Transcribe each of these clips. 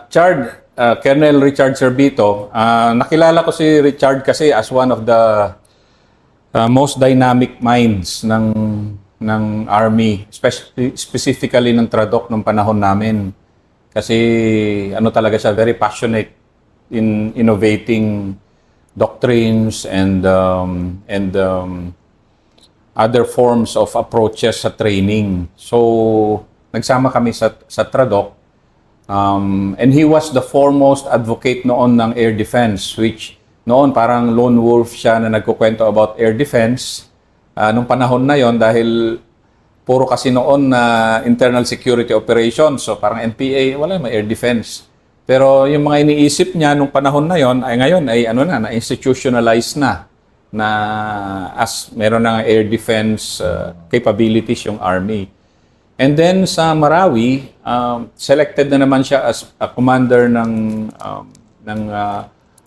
Chard, Colonel Richard Servito, nakilala ko si Richard kasi as one of the most dynamic minds ng Army, specifically ng Tradok nung panahon namin. Kasi ano talaga siya, very passionate in innovating doctrines and other forms of approaches sa training. So, nagsama kami sa Tradok. And he was the foremost advocate noon ng air defense, which noon parang lone wolf siya na nagkukwento about air defense. Nung panahon na yon dahil puro kasi noon na internal security operations, so parang NPA, wala may air defense. Pero yung mga iniisip niya nung panahon na yon ay ngayon ay ano na institutionalized na as meron na air defense capabilities yung Army. And then sa Marawi, selected na naman siya as a commander ng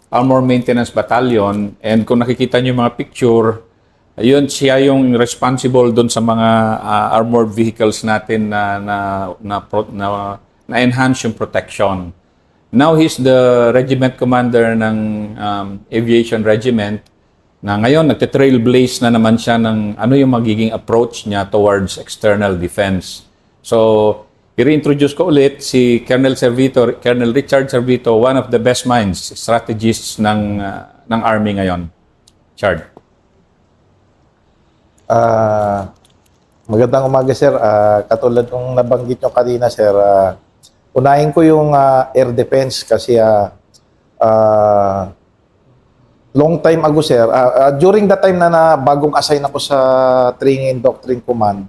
Armor Maintenance Battalion. And kung nakikita niyo yung mga picture, ayun siya yung responsible doon sa mga armored vehicles natin na enhance yung protection. Now he's the regiment commander ng Aviation Regiment. Na ngayon, nagte-trailblaze na naman siya ng ano yung magiging approach niya towards external defense. So, i-reintroduce ko ulit si Colonel Richard Servito, one of the best minds, strategists ng Army ngayon. Chard. Magandang umaga, sir. Katulad ng nabanggit nyo kanina, sir, unahin ko yung air defense kasi long time ago, sir, during the time na bagong assign ako sa Training and Doctrine Command,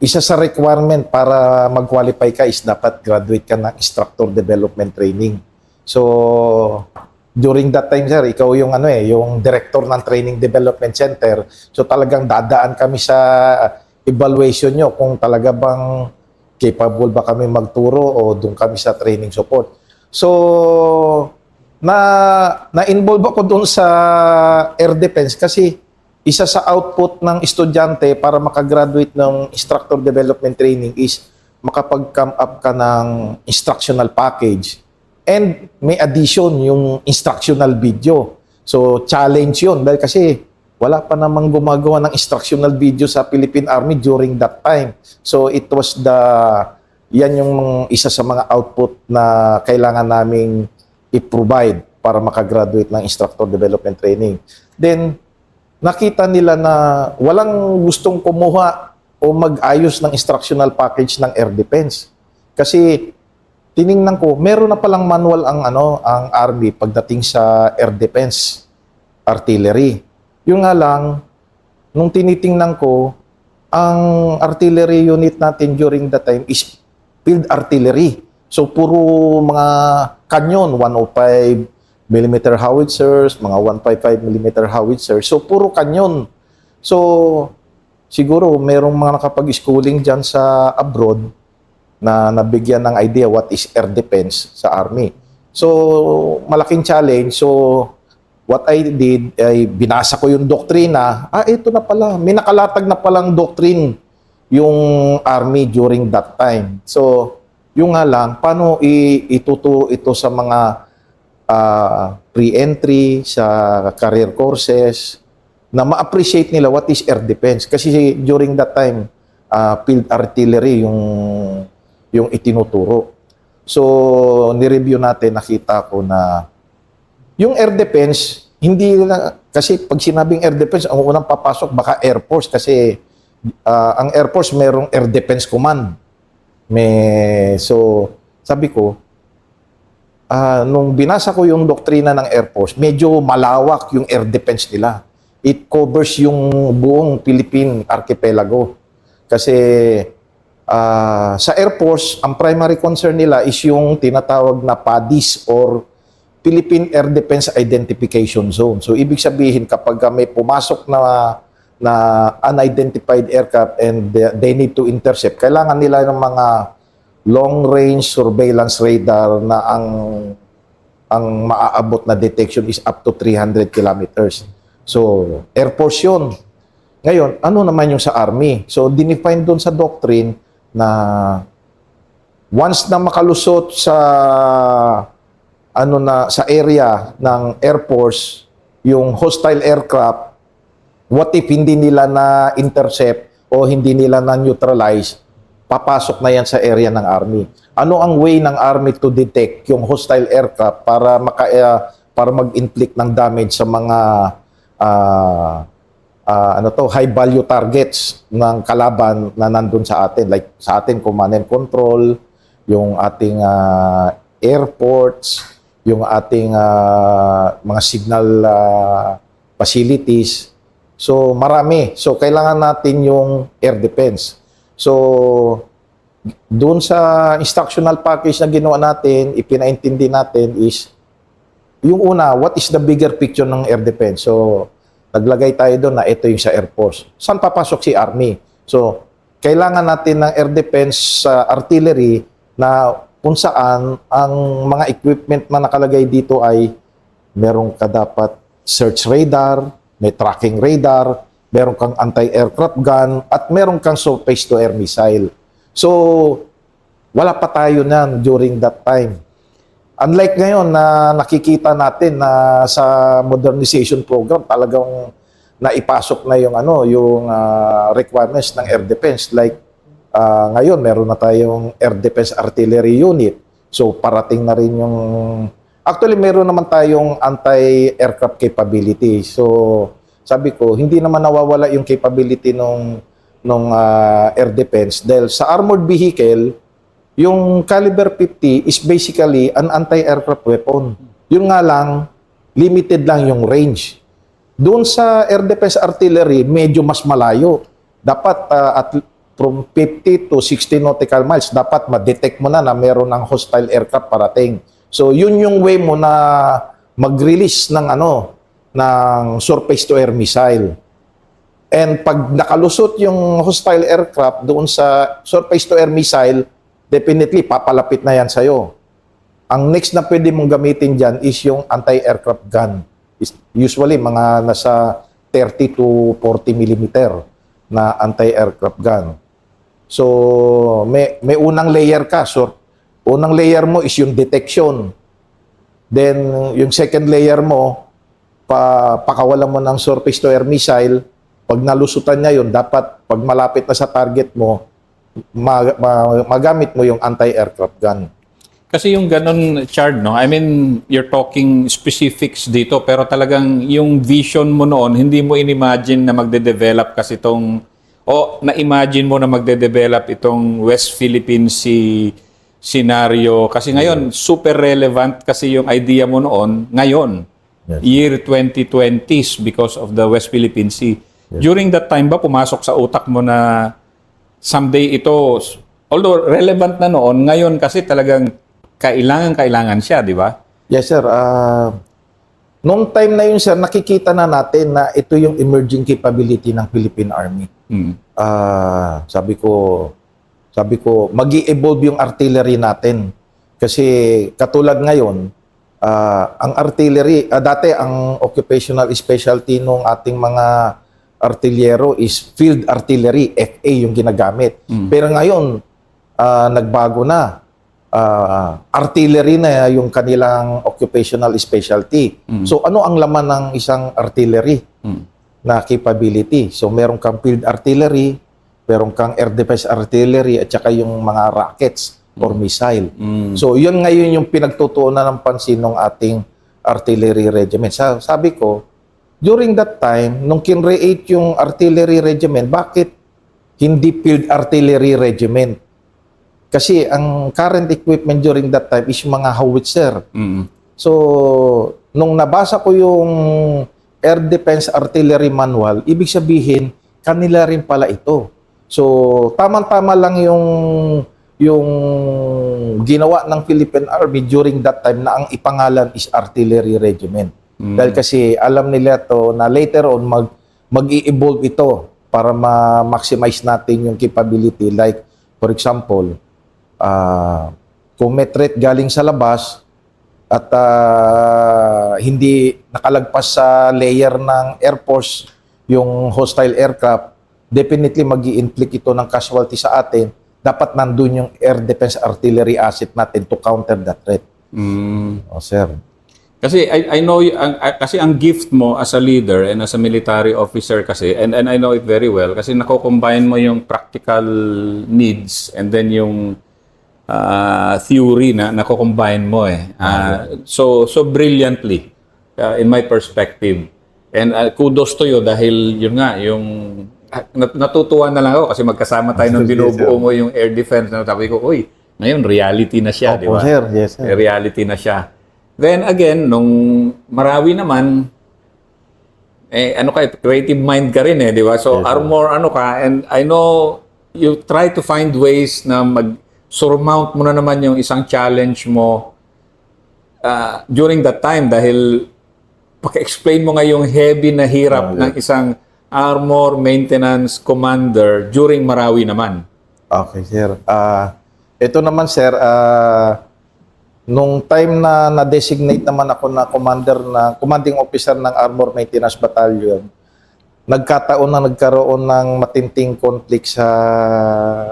isa sa requirement para mag-qualify ka is dapat graduate ka ng Instructor Development Training. So, during that time, sir, ikaw yung yung director ng Training Development Center. So, talagang dadaan kami sa evaluation nyo kung talaga bang capable ba kami magturo o doon kami sa training support. So, na-involve ako doon sa air defense kasi isa sa output ng estudyante para makagraduate ng instructor development training is makapag-come up ka ng instructional package. And may addition yung instructional video. So, challenge yun dahil kasi wala pa namang gumagawa ng instructional video sa Philippine Army during that time. So, it was yan yung isa sa mga output na kailangan naming i-provide para makagraduate ng instructor development training. Then, nakita nila na walang gustong kumuha o mag-ayos ng instructional package ng air defense. Kasi tiningnan ko, meron na palang manual ang Army pagdating sa air defense artillery. Yung nga lang, nung tinitingnan ko, ang artillery unit natin during that time is field artillery. So, puro mga kanyon, 105mm howitzers, mga 155mm howitzers. So, puro kanyon. So, siguro, merong mga nakapag-schooling dyan sa abroad na nabigyan ng idea what is air defense sa Army. So, malaking challenge. So, what I did, ay binasa ko yung doktrina. Ito na pala. May nakalatag na palang doctrine yung Army during that time. So, yung nga lang, paano ituturo ito sa mga pre-entry, sa career courses, na ma-appreciate nila what is air defense. Kasi during that time, field artillery yung itinuturo. So, ni-review natin, nakita ko na yung air defense, hindi na, kasi pag sinabing air defense, ang unang papasok baka Air Force kasi ang Air Force merong Air Defense Command. So, sabi ko, nung binasa ko yung doktrina ng Air Force, medyo malawak yung air defense nila. It covers yung buong Philippine Archipelago. Kasi sa Air Force, ang primary concern nila is yung tinatawag na PADIS or Philippine Air Defense Identification Zone. So, ibig sabihin, kapag may pumasok na unidentified aircraft and they need to intercept, kailangan nila ng mga long-range surveillance radar na ang maaabot na detection is up to 300 kilometers. So, Air Force yun. Ngayon, ano naman yung sa Army? So, dinefine doon sa doctrine na once na makalusot sa sa area ng Air Force yung hostile aircraft, what if hindi nila na intercept o hindi nila na neutralize, papasok na yan sa area ng Army. Ano ang way ng Army to detect yung hostile aircraft para mag-inflict ng damage sa mga high value targets ng kalaban na nandun sa atin, like sa atin command and control, yung ating airports, yung ating mga signal facilities. So marami. So kailangan natin yung air defense. So doon sa instructional package na ginawa natin, ipinaintindi natin is yung una, what is the bigger picture ng air defense? So naglagay tayo doon na ito yung sa Air Force. Saan papasok si Army? So kailangan natin ng air defense artillery na kung saan ang mga equipment na nakalagay dito ay meron ka dapat search radar, may tracking radar, meron kang anti-aircraft gun, at meron kang surface-to-air missile. So, wala pa tayo nan during that time. Unlike ngayon na nakikita natin na sa modernization program talagang naipasok na yung requirements ng air defense, like ngayon, meron na tayong Air Defense Artillery Unit. So, parating na rin yung... Actually, meron naman tayong anti-aircraft capability. So, sabi ko, hindi naman nawawala yung capability nung air defense. Dahil sa armored vehicle, yung caliber 50 is basically an anti-aircraft weapon. Yun nga lang, limited lang yung range. Doon sa Air Defense Artillery, medyo mas malayo. Dapat from 50 to 60 nautical miles, dapat ma-detect mo na meron ng hostile aircraft parating. So, yun yung way mo na mag-release ng surface-to-air missile. And pag nakalusot yung hostile aircraft doon sa surface-to-air missile, definitely papalapit na yan sa'yo. Ang next na pwede mong gamitin dyan is yung anti-aircraft gun. Usually, mga nasa 30 to 40 millimeter na anti-aircraft gun. So, may unang layer ka. So, unang layer mo is yung detection. Then, yung second layer mo, pakawalan mo ng surface-to-air missile. Pag nalusutan niya yun, dapat pag malapit na sa target mo, magamit mo yung anti-aircraft gun. Kasi yung ganun, Chard, no? I mean, you're talking specifics dito, pero talagang yung vision mo noon, hindi mo in-imagine na magde-develop kasi itong na-imagine mo na magde-develop itong West Philippine Sea scenario. Kasi ngayon, super relevant kasi yung idea mo noon, ngayon, yes. Year 2020s because of the West Philippine Sea. Yes. During that time ba, pumasok sa utak mo na someday ito, although relevant na noon, ngayon kasi talagang kailangan siya, di ba? Yes, sir. Noong time na yun, sir, nakikita na natin na ito yung emerging capability ng Philippine Army. Sabi ko, magi-evolve yung artillery natin. Kasi katulad ngayon, ang artillery, dati ang occupational specialty ng ating mga artillero is field artillery, FA yung ginagamit. Pero ngayon, nagbago na. Artillery na yung kanilang occupational specialty. So ano ang laman ng isang artillery na capability? So meron kang field artillery, meron kang air defense artillery, at saka yung mga rockets or missile. So yun ngayon yung pinagtutuunan ng pansin ng ating artillery regiment. Sabi ko, during that time, nung kinreate yung artillery regiment, bakit hindi field artillery regiment? Kasi ang current equipment during that time is mga howitzer. So, nung nabasa ko yung Air Defense Artillery Manual, ibig sabihin, kanila rin pala ito. So, tamang-tama lang yung ginawa ng Philippine Army during that time na ang ipangalan is Artillery Regiment. Dahil kasi alam nila to na later on mag-i-evolve ito para ma-maximize natin yung capability. Like, for example, kung may threat galing sa labas at hindi nakalagpas sa layer ng Air Force yung hostile aircraft, definitely mag-i-inflict ito ng casualty sa atin. dapat nandun yung air defense artillery asset natin to counter that threat. O, sir. Kasi I know kasi ang gift mo as a leader and as a military officer kasi and I know it very well kasi nako-combine mo yung practical needs and then yung theory na nako-combine mo eh. So brilliantly in my perspective. And kudos to you dahil yun nga yung natutuwa na lang ako kasi magkasama tayo nung binubuo mo yung air defense. Sabi ko, uy, ngayon reality na siya, di ba? Sir. Yes, sir. Reality na siya. Then again, nung Marawi naman, ano ka, creative mind ka rin eh, di ba? So armor ano ka, and I know you try to find ways na surmount mo na naman yung isang challenge mo during that time dahil paka-explain mo nga yung heavy na hirap ng isang armor maintenance commander during Marawi naman. Okay, sir. Ito naman, sir, nung time na na-designate naman ako na commanding officer ng Armor Maintenance Battalion, nagkaroon ng matinding conflict sa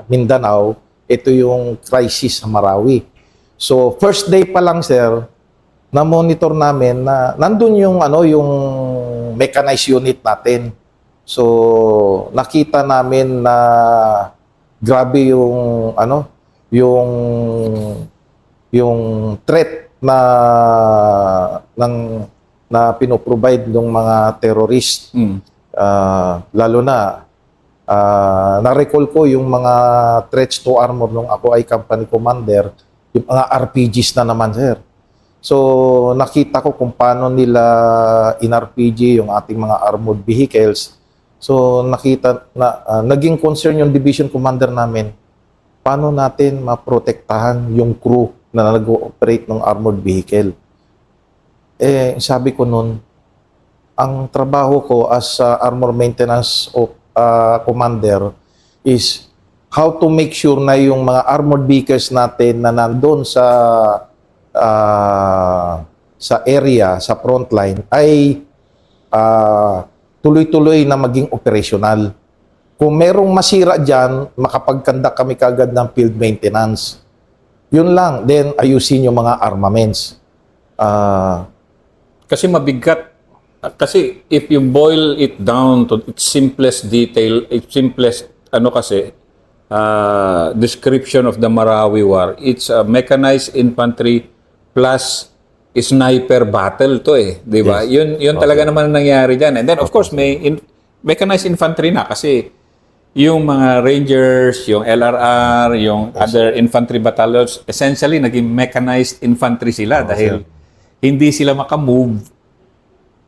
Mindanao. Ito yung crisis sa Marawi. So, first day pa lang, sir, na-monitor namin na nandun yung mechanized unit natin. So, nakita namin na grabe yung threat na pinoprovide ng mga terrorist. Lalo na na-recall ko yung mga threats to armor nung ako ay company commander, yung mga RPGs na naman, sir. So, nakita ko kung paano nila in-RPG yung ating mga armored vehicles. So, nakita na naging concern yung division commander namin. Paano natin maprotektahan yung crew na nag-ooperate ng armored vehicle? Sabi ko nun, ang trabaho ko as armor maintenance commander is how to make sure na yung mga armored vehicles natin na nandun sa area, sa frontline, ay tuloy-tuloy na maging operational. Kung merong masira dyan, makapagkandak kami kagad ng field maintenance. Yun lang. Then, ayusin yung mga armaments. Kasi mabigat. Kasi if you boil it down to its simplest detail, its simplest, description of the Marawi War, it's a mechanized infantry plus sniper battle to eh, di ba? Yes. Yun talaga naman ang nangyari diyan. And then of course may mechanized infantry na kasi yung mga Rangers, yung LRR, yung other infantry battalions, essentially naging mechanized infantry sila dahil hindi sila makamove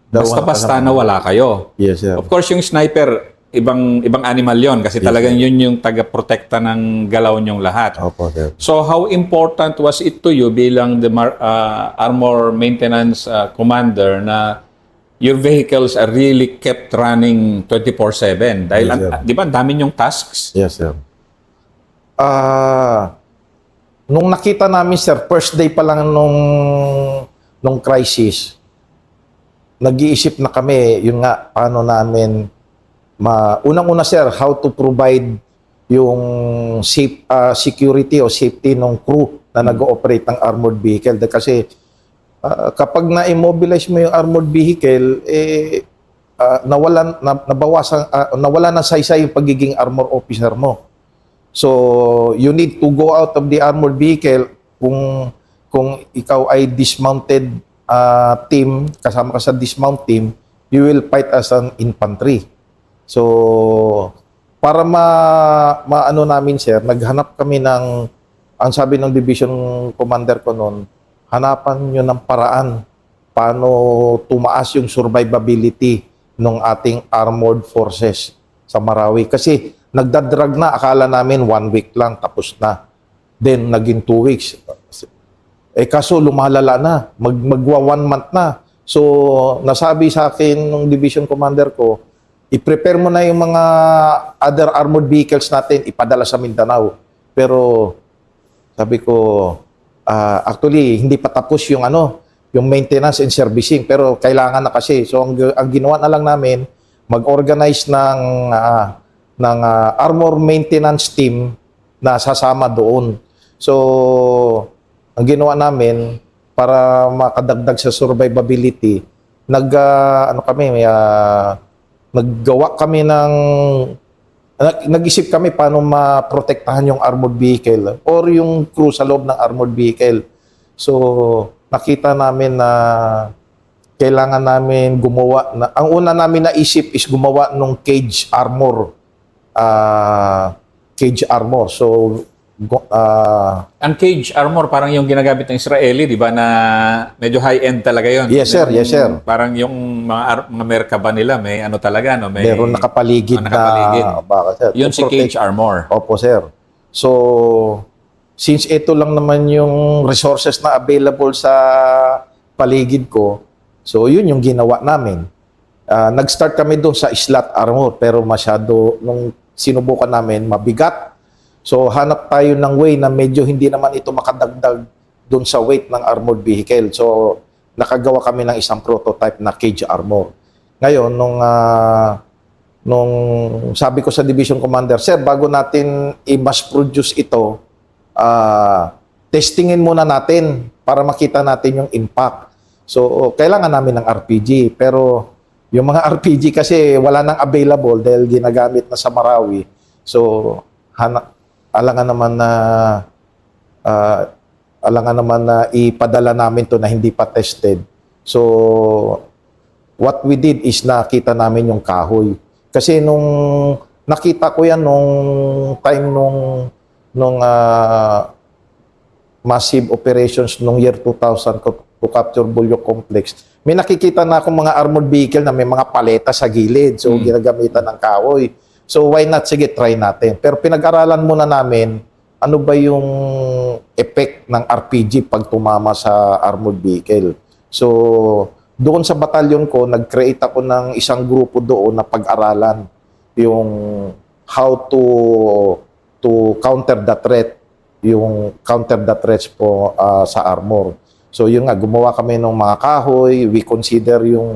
basta-basta na wala kayo. Yes, sir. Of course yung sniper ibang animal yon kasi talagang yun yung taga-protekta ng galaw nyong lahat. Opo, sir. So how important was it to you bilang the armor maintenance commander na your vehicles are really kept running 24/7 dahil di ba ang dami yung tasks? Yes, sir. Nung nakita namin, sir, first day pa lang nung crisis, nag-iisip na kami, yun nga, paano namin unang-una, sir, how to provide yung security o safety ng crew na nag-ooperate ng armored vehicle. Kasi kapag na-immobilize mo yung armored vehicle, nawala na saysay yung pagiging armor officer mo. So, you need to go out of the armored vehicle kung ikaw ay dismounted team, kasama ka sa dismount team, you will fight as an infantry. So, para maano namin, sir, naghanap kami ang sabi ng division commander ko noon, hanapan nyo ng paraan paano tumaas yung survivability ng ating armored forces sa Marawi. Kasi nagdadrag na, akala namin 1 week lang, tapos na. Then, naging 2 weeks. Kaso lumalala na, magwa 1 month na. So, nasabi sa akin ng division commander ko, i-prepare mo na yung mga other armored vehicles natin, ipadala sa Mindanao. Pero, sabi ko, actually, hindi pa tapos yung maintenance and servicing, pero kailangan na kasi. So, ang ginawa na lang namin, mag-organize ng armor maintenance team na sasama doon. So, ang ginawa namin para makadagdag sa survivability, naggawa kami ng nag-isip kami paano maprotektahan yung armored vehicle or yung crew sa loob ng armored vehicle. So, nakita namin na kailangan namin gumawa ang una namin naisip is gumawa ng cage armor. So, Ang cage armor, parang yung ginagamit ng Israeli, di ba, na medyo high-end talaga yun. Yes, sir. Yes, sir. Parang yung mga Merkaba nila, may ano talaga, no? Meron nakapaligid na baka, sir, yun si cage armor. Opo, sir. So, since ito lang naman yung resources na available sa paligid ko, so yun yung ginawa namin. Nag-start kami doon sa slot armor, pero masyado, nung sinubukan namin, mabigat. So, hanap tayo ng way na medyo hindi naman ito makadagdag doon sa weight ng armored vehicle. So, nakagawa kami ng isang prototype na cage armor. Ngayon, nung sabi ko sa division commander, sir, bago natin i-mass produce ito, testingin muna natin para makita natin yung impact. So, kailangan namin ng RPG. Pero, yung mga RPG kasi wala nang available dahil ginagamit na sa Marawi. So, alangan naman na ipadala namin to na hindi pa tested. So, what we did is nakita namin yung kahoy. Kasi nung nakita ko yan nung time nung massive operations nung year 2000 to capture Bulyo Complex, may nakikita na akong mga armored vehicle na may mga paleta sa gilid. So, ginagamitan ng kahoy. So, why not? Sige, try natin. Pero pinag-aralan muna namin, ano ba yung effect ng RPG pag tumama sa armored vehicle. So, doon sa batalyon ko, nag-create ako ng isang grupo doon na pag-aralan yung how to counter the threat, yung counter the threats po sa armor. So, yun nga, gumawa kami ng mga kahoy, we consider yung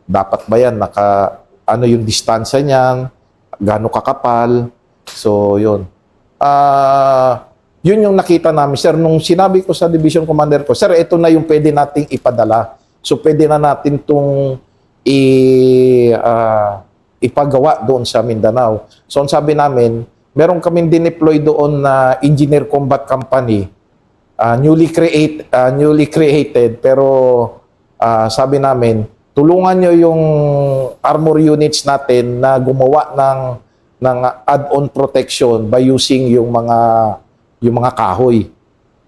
dapat ba yan, ano yung distansya niyan, gaano kakapal. So, yun. Yun yung nakita namin, sir. Nung sinabi ko sa division commander ko, sir, ito na yung pwede nating ipadala. So, pwede na natin itong ipagawa doon sa Mindanao. So, ang sabi namin, meron kaming dineploy doon na engineer combat company, newly created, pero sabi namin, tulungan nyo yung armor units natin na gumawa ng add-on protection by using yung mga kahoy.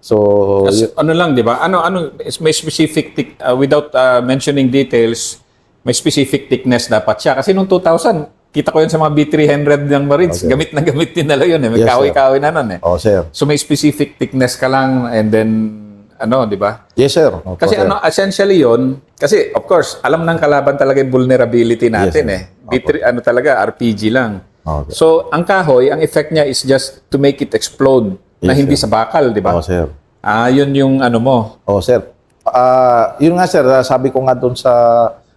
So, ano lang, di ba? May specific, without mentioning details, may specific thickness dapat siya. Kasi noong 2000, kita ko yun sa mga B300 ng Marines, okay, gamit na gamit din nila yun. May yes, kahoy-kahoy na nun. Oh, sir. So, may specific thickness ka lang and then, di ba? Yes, sir. Opo, Kasi sir. essentially yun, kasi of course, alam ng kalaban talaga yung vulnerability natin Yes, B3, talaga, RPG lang. Okay. So, ang kahoy, ang effect niya is just to make it explode na Yes, hindi sir. sa bakal, di ba? Oh, sir. Yun yung mo. Oh, sir. Yun nga, sir, sabi ko nga doon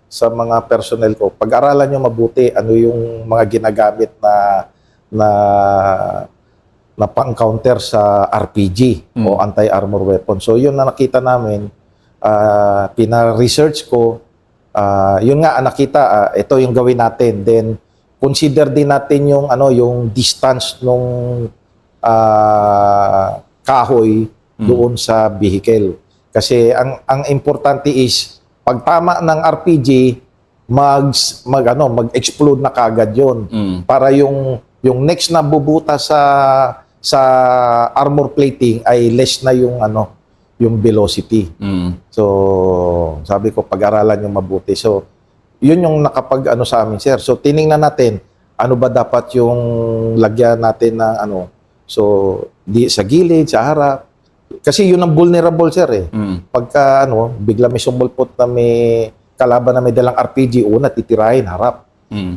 sa mga personnel ko, pag-aralan nyo mabuti ano yung mga ginagamit na pang-counter sa RPG o anti-armor weapon. So, yun na nakita namin, pina-research ko, yun nga, nakita, ito yung gawin natin. Then, consider din natin yung distance nung kahoy doon sa vehicle. Kasi ang importante is pag tama ng RPG mag-explode na kagad 'yon. Para yung next na bubuta sa armor plating ay less na yung velocity. So sabi ko pag-aralan yung mabuti. So yun yung nakapag sa amin, sir. So tiningnan natin ano ba dapat yung lagyan natin ng so sa gilid, sa harap. Kasi yun ang vulnerable, sir Pagka bigla may sumulpot na may kalaban na may dalang RPG, una titirahin harap.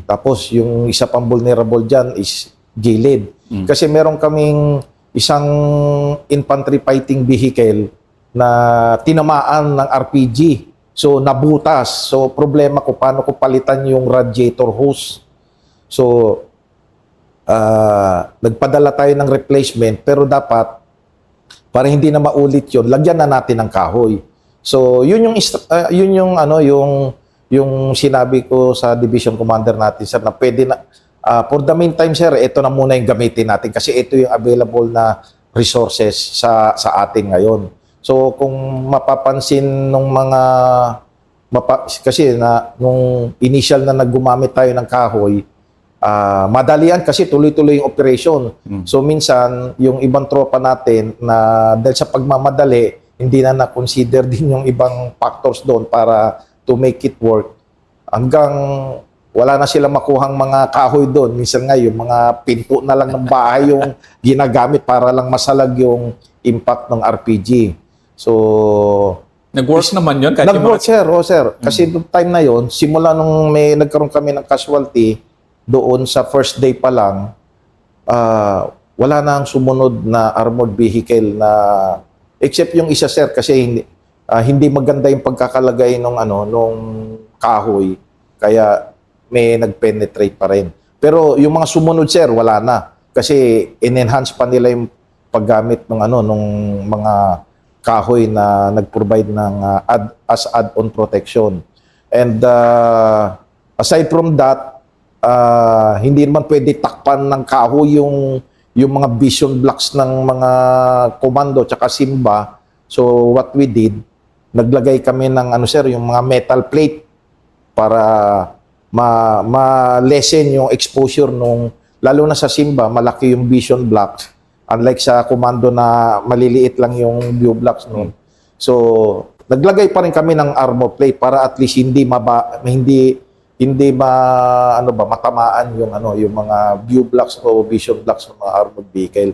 Tapos yung isa pang vulnerable dyan is gilid. Kasi meron kaming isang infantry fighting vehicle na tinamaan ng RPG. So nabutas. So problema ko paano ko palitan yung radiator hose. So nagpadala tayo ng replacement, pero dapat para hindi na maulit 'yon, lagyan na natin ng kahoy. So, yun yung yung sinabi ko sa division commander natin, sir, na pwede na for the meantime, sir, ito na muna yung gamitin natin kasi ito yung available na resources sa atin ngayon. So, kung mapapansin nung kasi nung initial na naggumamit tayo ng kahoy, madalian kasi tuloy-tuloy yung operation. So minsan, yung ibang tropa natin na dahil sa pagmamadali, hindi na na-consider din yung ibang factors doon para to make it work. Hanggang wala na silang makuhang mga kahoy doon. Minsan nga, yung mga pinto na lang ng bahay yung ginagamit para lang masalag yung impact ng RPG. So, Nag-work naman yun? nag-work, sir. Oh, sir. Kasi noong time na yon, simula nung nagkaroon kami ng casualty, doon sa first day pa lang, wala na ang sumunod na armored vehicle na, except yung isa, sir, kasi hindi maganda yung pagkakalagay nung kahoy, kaya may nag-penetrate pa rin. Pero yung mga sumunod, sir, wala na. Kasi in-enhance pa nila yung paggamit ng nung mga kahoy na nag-provide ng as add-on protection. And aside from that, hindi naman pwede takpan ng kahoy yung mga vision blocks ng mga komando tsaka Simba. So what we did, naglagay kami ng sir, yung mga metal plate para ma-lessen yung exposure lalo na sa Simba, malaki yung vision blocks. Unlike sa komando na maliliit lang yung view blocks noon. So, naglagay pa rin kami ng armor plate para at least hindi matamaan yung mga view blocks o vision blocks ng mga armored vehicle.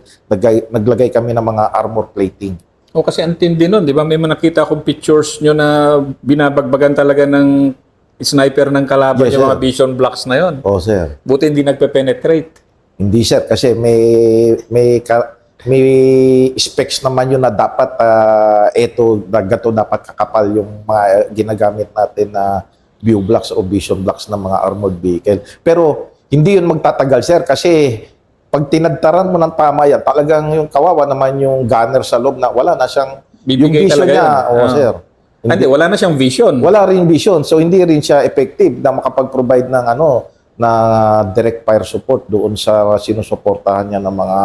Naglagay kami ng mga armor plating. O kasi ang tindi nun, di ba? May nakita akong pictures nyo na binabagbagan talaga ng sniper ng kalaban, Yes, yung sir. mga vision blocks na yon. Oh, sir. Buti hindi nagpe-penetrate. Hindi, sir, kasi may specs naman yun na dapat gato dapat kakapal yung mga ginagamit natin na view blocks o vision blocks ng mga armored vehicle. Pero hindi yun magtatagal, sir, kasi pag tinadtaran mo ng tama yan, talagang yung kawawa naman yung gunner sa loob na wala na siyang Bibigay yung vision talaga niya. yun. Oo, sir. Hindi, wala na siyang vision. Wala rin vision. So, hindi rin siya effective na makapag-provide ng na direct fire support doon sa sinusuportahan niya ng mga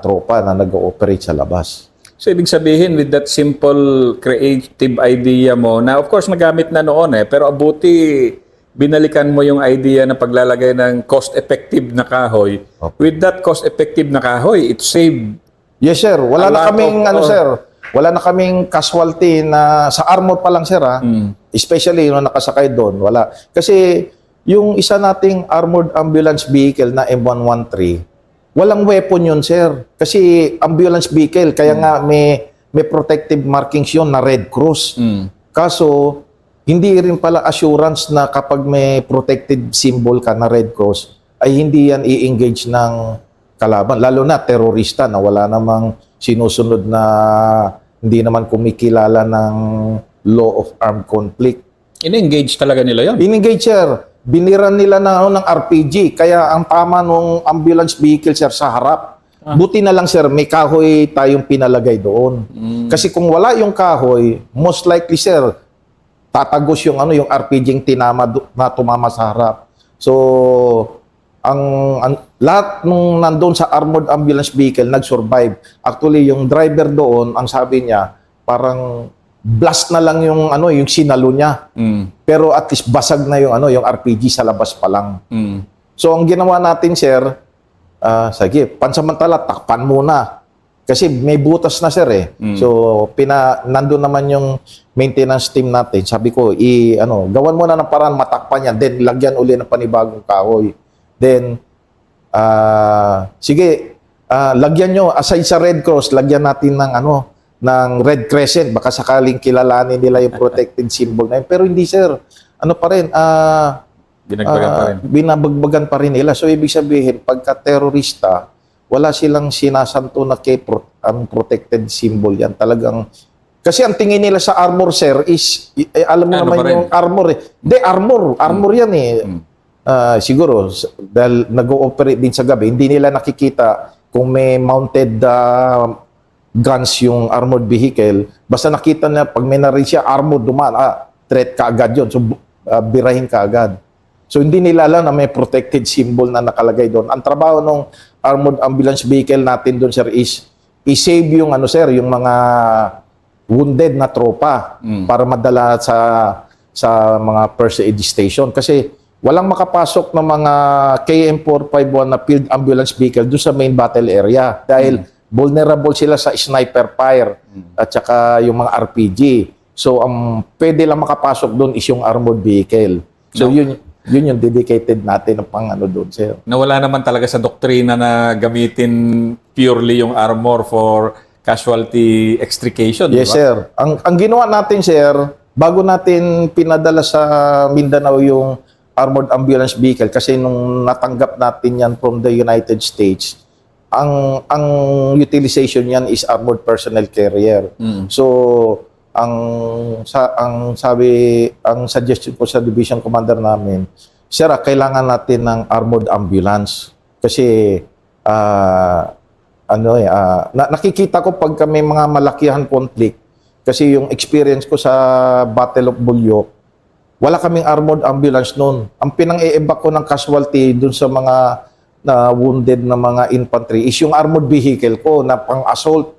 tropa na nag-ooperate sa labas. So, ibig sabihin, with that simple creative idea mo, na of course, nagamit na noon pero abuti, binalikan mo yung idea na paglalagay ng cost-effective na kahoy. Okay. With that cost-effective na kahoy, it saved. Yes, sir. Wala A na lot kaming, of- sir, wala na kaming casualty na sa armor pa lang, sir, especially yung nakasakay doon. Wala. Kasi yung isa nating armored ambulance vehicle na M113, walang weapon yun, sir. Kasi ambulance vehicle, kaya nga may protective markings yun na Red Cross. Kaso, hindi rin pala assurance na kapag may protected symbol ka na Red Cross, ay hindi yan i-engage ng kalaban. Lalo na terorista na wala namang sinusunod na hindi naman kumikilala ng law of armed conflict. In-engage talaga nila yon. In-engage, sir. Biniran nila ng RPG. Kaya ang tama nung ambulance vehicle, sir, sa harap. Buti na lang, sir, may kahoy tayong pinalagay doon. Kasi kung wala yung kahoy, most likely, sir, tatagos yung RPG na tumama sa harap. So, lahat nung nandoon sa armored ambulance vehicle nag-survive. Actually, yung driver doon, ang sabi niya, parang blast na lang yung sinalo niya. Pero at least basag na yung RPG sa labas pa lang. So, ang ginawa natin, sir, sige, pansamantala, takpan muna. Kasi may butas na, sir, So, nandun naman yung maintenance team natin. Sabi ko, gawan muna ng paraan matakpan yan. Then, lagyan uli ng panibagong kahoy. Then, sige, lagyan nyo, aside sa Red Cross, lagyan natin ng Red Crescent. Baka sakaling kilalanin nila yung protected symbol na yun. Pero hindi, sir. Pa rin, Binagbagan pa rin. binabagbagan pa rin nila. So, ibig sabihin, pagka terorista, wala silang sinasanto na ang protected symbol yan. Talagang, kasi ang tingin nila sa armor, sir, is, alam mo naman pa rin? yung armor. Hindi, armor. Armor yan, siguro dahil nag-ooperate din sa gabi, hindi nila nakikita kung may mounted guns yung armored vehicle. Basta nakita na pag may narin siya armored dumaan, threat ka agad yun. So birahin ka agad. So hindi nila alam na may protected symbol na nakalagay doon. Ang trabaho ng armored ambulance vehicle natin doon, sir, is i-save yung yung mga wounded na tropa para madala sa mga first aid station. Kasi walang makapasok ng mga KM451 na field ambulance vehicle doon sa main battle area dahil vulnerable sila sa sniper fire at saka yung mga RPG. So ang pwede lang makapasok doon is yung armored vehicle. So yun yung dedicated natin ng pang doon, sir. Nawala naman talaga sa doktrina na gamitin purely yung armor for casualty extrication, Yes, di ba? sir. Ang ginawa natin, sir, bago natin pinadala sa Mindanao yung armored ambulance vehicle, kasi nung natanggap natin yan from the United States, ang utilization yan is armored personnel carrier. So, ang suggestion ko sa division commander namin, sir, kailangan natin ng armored ambulance kasi nakikita ko pag may mga malakihan conflict, kasi yung experience ko sa Battle of Bulyok, wala kaming armored ambulance noon. Ang pinang-e-evac ko ng casualty dun sa mga wounded na mga infantry is yung armored vehicle ko na pang-assault.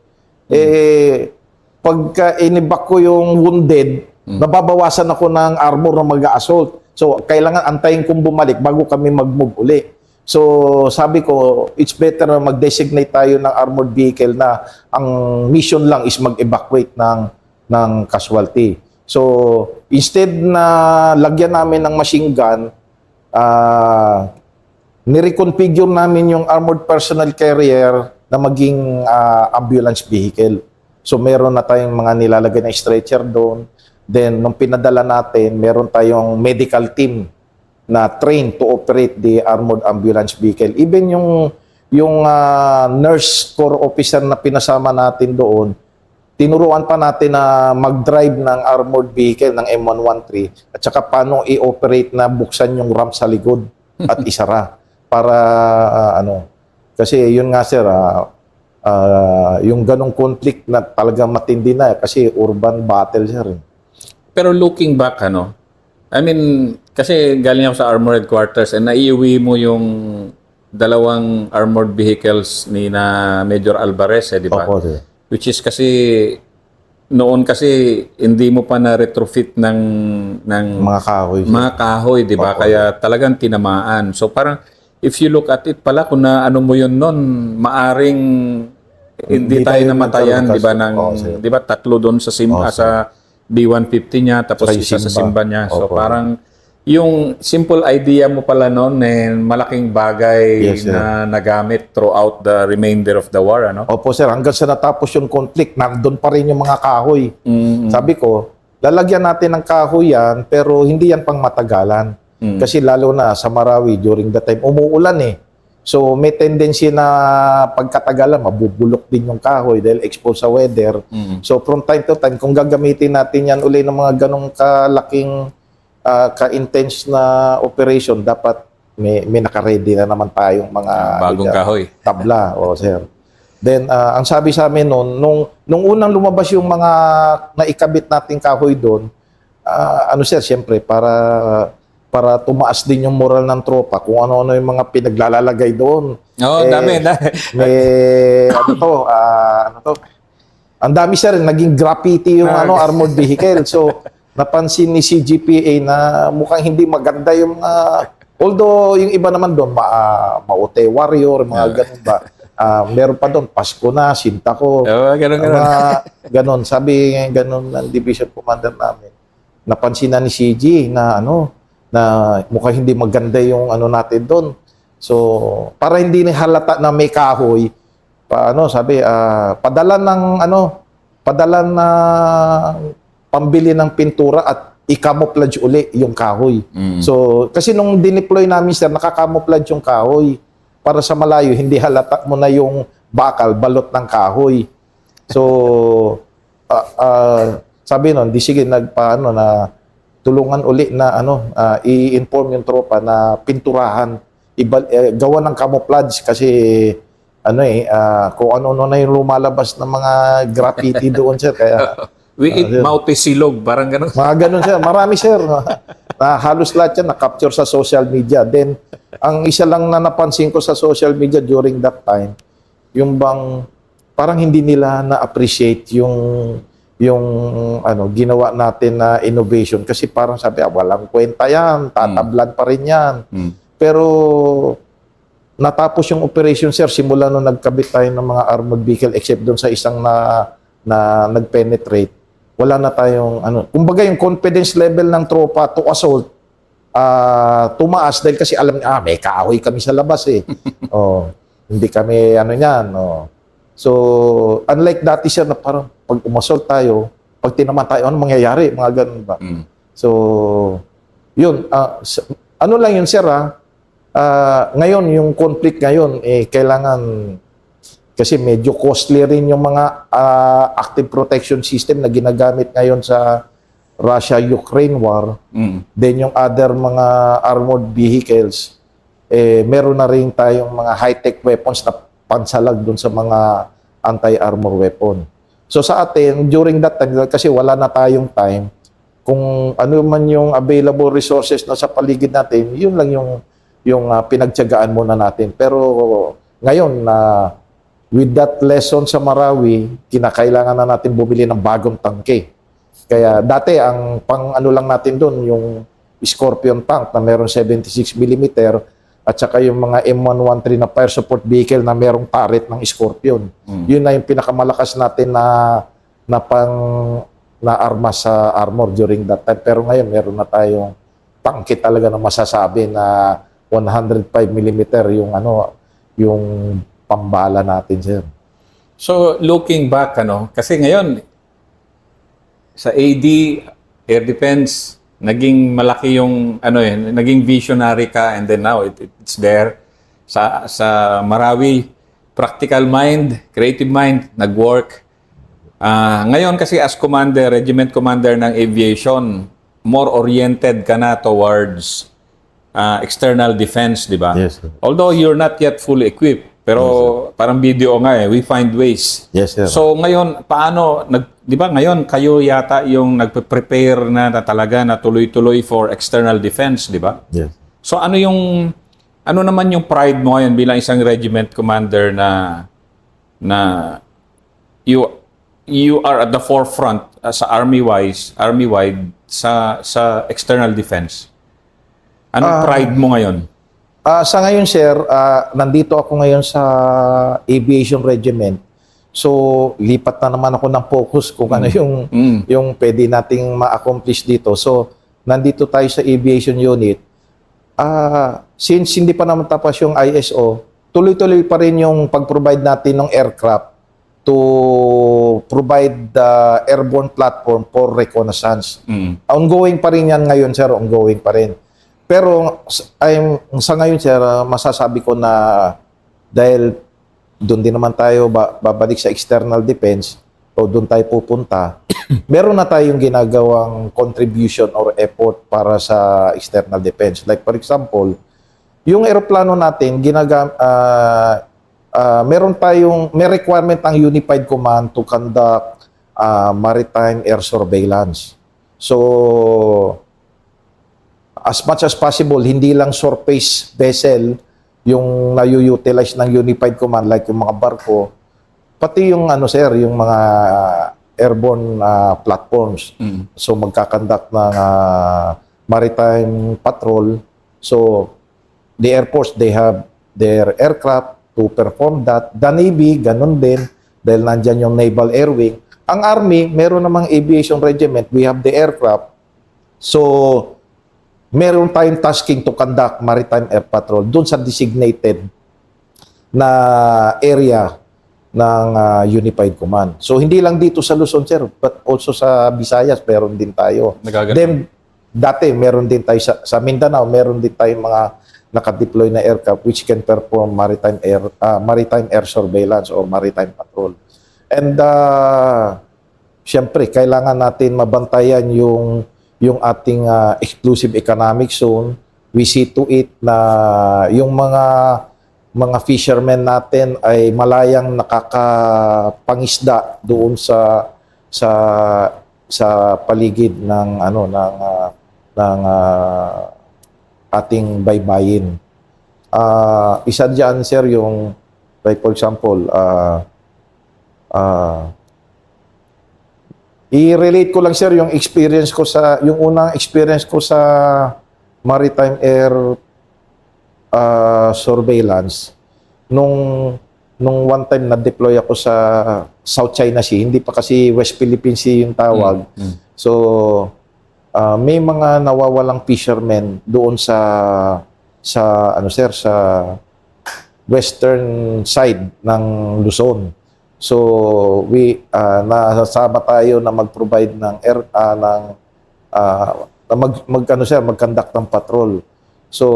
Pagka in-evac ko yung wounded, nababawasan ako ng armor na mag-assault. So, kailangan antayin kong bumalik bago kami mag-move uli. So, sabi ko, it's better na mag-designate tayo ng armored vehicle na ang mission lang is mag-evacuate ng casualty. So, instead na lagyan namin ng machine gun, nireconfigure namin yung armored personnel carrier na maging ambulance vehicle. So, meron na tayong mga nilalagay na stretcher doon. Then, nung pinadala natin, meron tayong medical team na trained to operate the armored ambulance vehicle. Even yung nurse corps officer na pinasama natin doon, tinuruan pa natin na mag-drive ng armored vehicle ng M113 at saka paano i-operate na buksan yung ramp sa likod at isara para kasi yun nga, sir, yung ganong conflict na talagang matindi na kasi urban battle, sir. Pero looking back, I mean, kasi galing ako sa armored headquarters and naiuwi mo yung dalawang armored vehicles ni na Major Alvarez, di ba? Opo, sir. Which is kasi noon kasi hindi mo pa na retrofit ng Mga kahoy, sir. mga kahoy, 'di ba? Kaya talagang tinamaan. So parang if you look at it pala kung na ano mo 'yun noon, maaring hindi tayo namatayan, 'di ba, ng 'di ba tatlo doon sa sa B150 niya tapos Saka yung isa sa Simba. Simba niya. So Opo. parang yung simple idea mo pala noon malaking bagay Yes, sir. na nagamit throughout the remainder of the war, Opo, sir, hanggang sa natapos yung conflict, nandun pa rin yung mga kahoy. Sabi ko, lalagyan natin ng kahoy yan, pero hindi yan pang matagalan. Kasi lalo na sa Marawi, during the time, umuulan eh. So may tendency na pagkatagalan, mabubulok din yung kahoy dahil exposed sa weather. So from time to time, kung gagamitin natin yan uli ng mga ganong kalaking ka-intense na operation, dapat may naka-ready na naman tayong mga bagong kahoy. tabla, sir. Then ang sabi sa amin noon, nung unang lumabas yung mga naikabit nating kahoy doon, sir, siyempre para tumaas din yung moral ng tropa kung ano-ano yung mga pinaglalalagay doon. Dami. Ang dami, sir, naging graffiti yung armored vehicle. So napansin ni CGPA na mukhang hindi maganda yung although yung iba naman doon Maute Warrior, mga ganun ba. Meron pa doon Pasko na, Sinta ko. Ganon. Sabi ganon ng division commander namin. Napansin na ni CG na na mukhang hindi maganda yung natin doon. So para hindi ni halata na may kahoy, sabi padala ng pambili ng pintura at i-camouflage uli yung kahoy. So, kasi nung dineploy namin, sir, naka-camouflage yung kahoy para sa malayo, hindi halata mo na yung bakal, balot ng kahoy. So, sabi nun, di sige, tulungan uli na i-inform yung tropa na pinturahan, gawa ng camouflage kasi kung ano na yung lumalabas ng mga graffiti doon, sir. Kaya We eat Mauti Silog, parang gano'n. mga ganun, sir. Marami, sir. Na halos lahat yan na-capture sa social media. Then, ang isa lang na napansin ko sa social media during that time, yung bang parang hindi nila na-appreciate yung ginawa natin na innovation. Kasi parang sabi, walang kwenta yan, tatablan pa rin yan. Pero natapos yung operation, sir, simula nung nagkabit tayo ng mga armored vehicle except doon sa isang na nag-penetrate, wala na tayong kumbaga yung confidence level ng tropa to assault tumaas dahil kasi alam niya, may kaaway kami sa labas eh. Hindi kami niyan. So, unlike dati, sir, na parang pag umassault tayo, pag tinaman tayo, ano mangyayari? Mga ganun ba? So, yun. Lang yun, sir, ngayon, yung conflict ngayon, kailangan, kasi medyo costly rin yung mga active protection system na ginagamit ngayon sa Russia-Ukraine war. Then yung other mga armored vehicles, meron na rin tayong mga high-tech weapons na pansalag dun sa mga anti-armor weapon. So sa atin, during that time, kasi wala na tayong time, kung ano man yung available resources na sa paligid natin, yun lang yung pinagtiyagaan muna natin. Pero ngayon, with that lesson sa Marawi, kinakailangan na natin bumili ng bagong tangke. Kaya dati, ang lang natin doon, yung Scorpion tank na meron 76mm at saka yung mga M113 na fire support vehicle na merong turret ng Scorpion. Yun na yung pinakamalakas natin na armas sa armor during that time. Pero ngayon, meron na tayong tangke talaga na masasabi na 105mm yung pambala natin, sir. So, looking back, kasi ngayon, sa AD, Air Defense, naging malaki yung, naging visionary ka and then now it's there. Sa Marawi, practical mind, creative mind, nag-work. Ngayon kasi as commander, regiment commander ng aviation, more oriented ka na towards external defense, di ba? Yes, sir. Although you're not yet fully equipped, pero parang video nga we find ways. Yes, sir. So ngayon, paano, di ba ngayon kayo yata yung nagpe-prepare na talaga na tuloy-tuloy for external defense, di ba? Yes. So ano naman yung pride mo ngayon bilang isang regiment commander na you are at the forefront sa army-wide sa external defense? Anong pride mo ngayon? Sa ngayon, sir, nandito ako ngayon sa Aviation Regiment. So, lipat na naman ako ng focus kung ano yung pwede nating ma-accomplish dito. So, nandito tayo sa Aviation Unit. Since hindi pa naman tapos yung ISO, tuloy-tuloy pa rin yung pag-provide natin ng aircraft to provide the airborne platform for reconnaissance. Ongoing pa rin yan ngayon, sir. Ongoing pa rin. Pero sa ngayon, sir, masasabi ko na dahil doon din naman tayo babalik sa external defense o doon tayo pupunta, meron na tayong ginagawang contribution or effort para sa external defense. Like for example, yung eroplano natin, may requirement ang Unified Command to conduct maritime air surveillance. So, as much as possible, hindi lang surface vessel yung na-utilize ng Unified Command like yung mga barko, pati yung yung mga airborne platforms. So magkakandak ng maritime patrol. So the Air Force, they have their aircraft to perform that. The Navy, ganun din, dahil nandyan yung Naval Air Wing. Ang Army, meron namang Aviation Regiment, we have the aircraft. So meron tayong tasking to conduct maritime air patrol doon sa designated na area ng Unified Command. So, hindi lang dito sa Luzon, sir, but also sa Visayas, meron din tayo. Then, dati, meron din tayo sa Mindanao, meron din tayong mga nakadeploy na aircraft which can perform maritime air surveillance or maritime patrol. And, syempre, kailangan natin mabantayan yung yung ating exclusive economic zone. We see to it na yung mga fishermen natin ay malayang nakakapangisda doon sa paligid ng ating baybayin. Isa diyan, sir, yung like for example, i-relate ko lang, sir, yung unang experience ko sa maritime air surveillance nung one time na deploy ako sa South China Sea, hindi pa kasi West Philippine Sea yung tawag. So may mga nawawalang fishermen doon sa western side ng Luzon. So nasasama tayo na mag-provide ng mag-conduct ng patrol. So